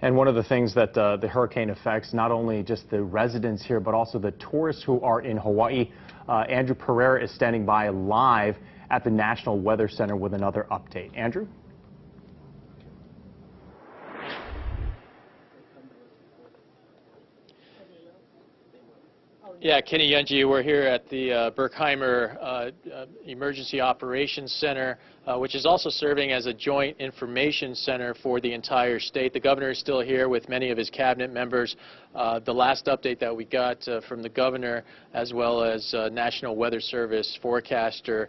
And one of the things that the hurricane affects not only just the residents here, but also the tourists who are in Hawaii. Andrew PEREIRA is standing by live at the National Weather Center with another update. Andrew? Yeah, Kenny Yunji, we're here at the Berkheimer Emergency Operations Center, which is also serving as a joint information center for the entire state. The governor is still here with many of his cabinet members. The last update that we got from the governor, as well as National Weather Service forecaster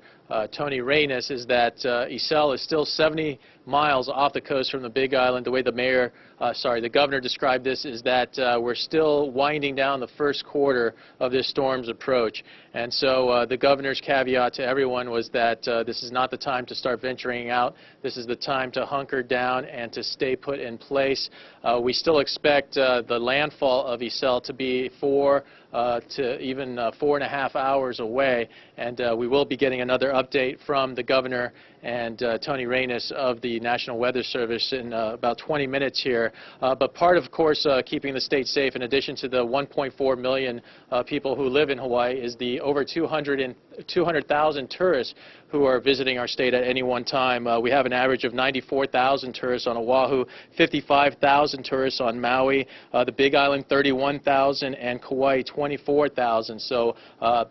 Tony Reynes, is that ISELLE is still 70 miles off the coast from the Big Island. The way the governor described this is that we're still winding down the first quarter of this storm's approach. And so the governor's caveat to everyone was that this is not the time to start venturing out. This is the time to hunker down and to stay put in place. We still expect the landfall of ISELLE to be 4 to even 4.5 hours away, and we will be getting another update from the governor and Tony Reynes of the National Weather Service in about 20 minutes here. But part of course, keeping the state safe, in addition to the 1.4 million people who live in Hawaii, is the over 200,000 tourists who are visiting our state at any one time. We have an average of 94,000 tourists on Oahu, 55,000 tourists on Maui, the Big Island 31,000, and Kauai 24,000. So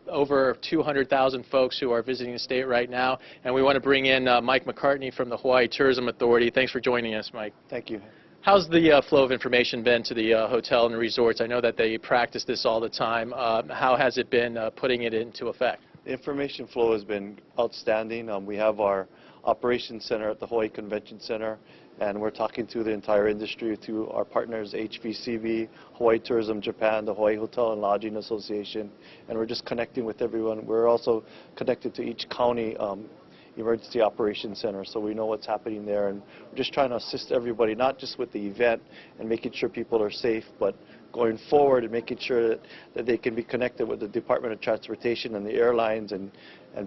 over 200,000 folks who are visiting the state right now. And we want to bring in Mike MCCARTNEY from the Hawaii Tourism Authority. Thanks for joining us, Mike. Thank you. How's the flow of information been to the hotel and resorts? I know that they practice this all the time. How has it been putting it into effect? The information flow has been outstanding. We have our operations center at the Hawaii Convention Center, and we're talking to the entire industry, to our partners, HVCB, Hawaii Tourism Japan, the Hawaii Hotel and Lodging Association, and we're just connecting with everyone. We're also connected to each county Emergency Operations Center, so we know what's happening there, and we're just trying to assist everybody, not just with the event and making sure people are safe, but going forward and making sure that they can be connected with the Department of Transportation and the airlines and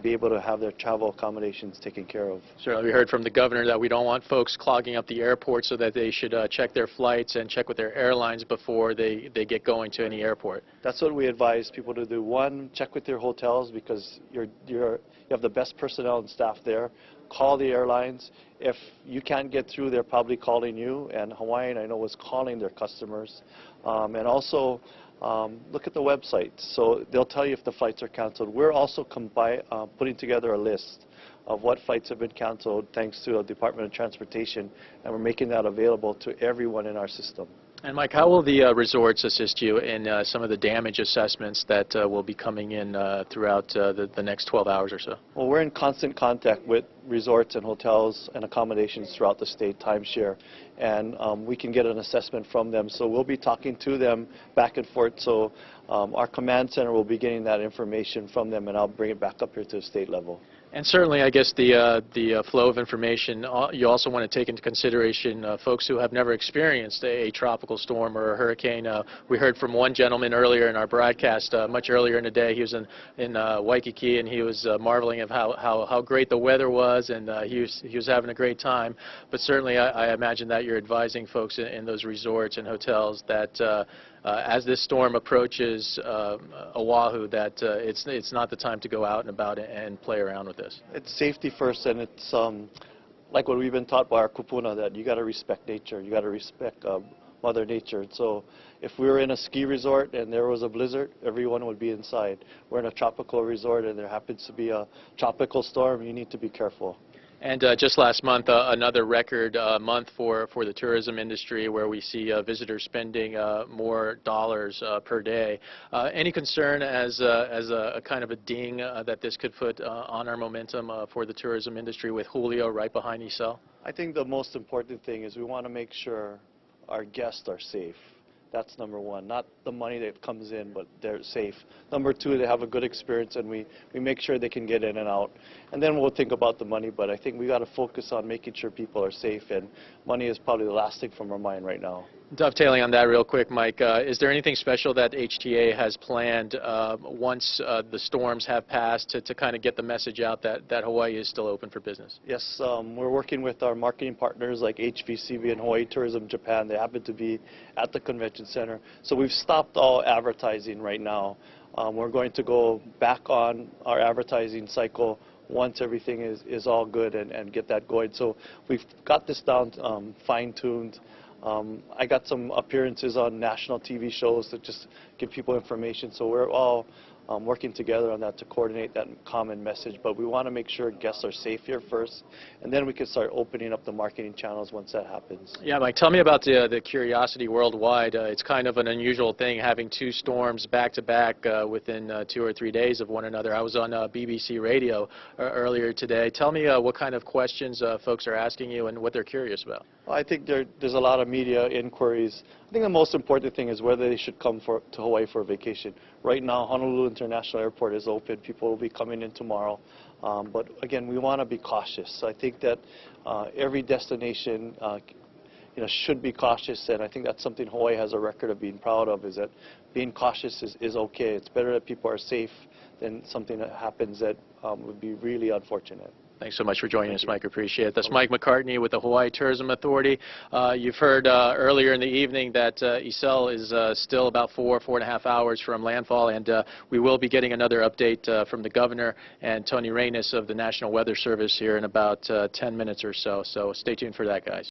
be able to have their travel accommodations taken care of. Sure. We heard from the governor that we don't want folks clogging up the airport, so that they should check their flights and check with their airlines before they get going to any airport. That's what we advise people to do. One, check with your hotels, because you have the best personnel and staff there. Call the airlines. If you can't get through, they're probably calling you, and Hawaiian, I know, was calling their customers. And also, look at the website. So they'll tell you if the flights are canceled. We're also putting together a list of what flights have been canceled thanks to the Department of Transportation, and we're making that available to everyone in our system. And Mike, how will the resorts assist you in some of the damage assessments that will be coming in throughout the next 12 hours or so? Well, we're in constant contact with resorts and hotels and accommodations throughout the state, timeshare, and we can get an assessment from them. So we'll be talking to them back and forth. So our command center will be getting that information from them, and I'll bring it back up here to the state level. And certainly, I guess the flow of information, you also want to take into consideration folks who have never experienced a tropical storm or a hurricane. We heard from one gentleman earlier in our broadcast, much earlier in the day. He was in Waikiki, and he was marveling at how great the weather was, and he was having a great time. But certainly, I imagine that you're advising folks in those resorts and hotels that as this storm approaches Oahu, that it's not the time to go out and about and play around with this. It's safety first, and it's like what we've been taught by our kupuna, that you got to respect nature, you got to respect Mother Nature. So if we were in a ski resort and there was a blizzard, everyone would be inside. We're in a tropical resort and there happens to be a tropical storm, you need to be careful. And just last month, another record month for the tourism industry, where we see visitors spending more dollars per day. Any concern as a kind of a ding that this could put on our momentum for the tourism industry, with Julio right behind ISELLE? I think the most important thing is we want to make sure our guests are safe. That's number one. Not the money that comes in, but they're safe. Number two, they have a good experience, and we make sure they can get in and out. And then we'll think about the money, but I think we got to focus on making sure people are safe, and money is probably the last thing from our mind right now. Dovetailing on that real quick, Mike, is there anything special that HTA has planned once the storms have passed to kind of get the message out that Hawaii is still open for business? Yes, we're working with our marketing partners like HVCB and Hawaii Tourism Japan. They happen to be at the convention center. So we've stopped all advertising right now. We're going to go back on our advertising cycle once everything is all good and get that going. So we've got this down fine-tuned. I got some appearances on national TV shows to just give people information. So we're all working together on that to coordinate that common message. But we want to make sure guests are safe here first, and then we can start opening up the marketing channels once that happens. Yeah, Mike, tell me about the curiosity worldwide. It's kind of an unusual thing having two storms back-to-back within 2 or 3 days of one another. I was on BBC Radio earlier today. Tell me what kind of questions folks are asking you and what they're curious about. Well, I think there's a lot of media inquiries. I think the most important thing is whether they should come to Hawaii for a vacation. Right now, Honolulu International Airport is open. People will be coming in tomorrow. But again, we want to be cautious. So I think that every destination should be cautious, and I think that's something Hawaii has a record of being proud of, is that being cautious is okay. It's better that people are safe than something that happens that would be really unfortunate. Thanks so much for joining us, Mike. Appreciate it. That's Mike McCartney with the Hawaii Tourism Authority. You've heard earlier in the evening that ISELLE is still about 4.5 hours from landfall, and we will be getting another update from the governor and Tony Reyes of the National Weather Service here in about 10 minutes or so. So stay tuned for that, guys.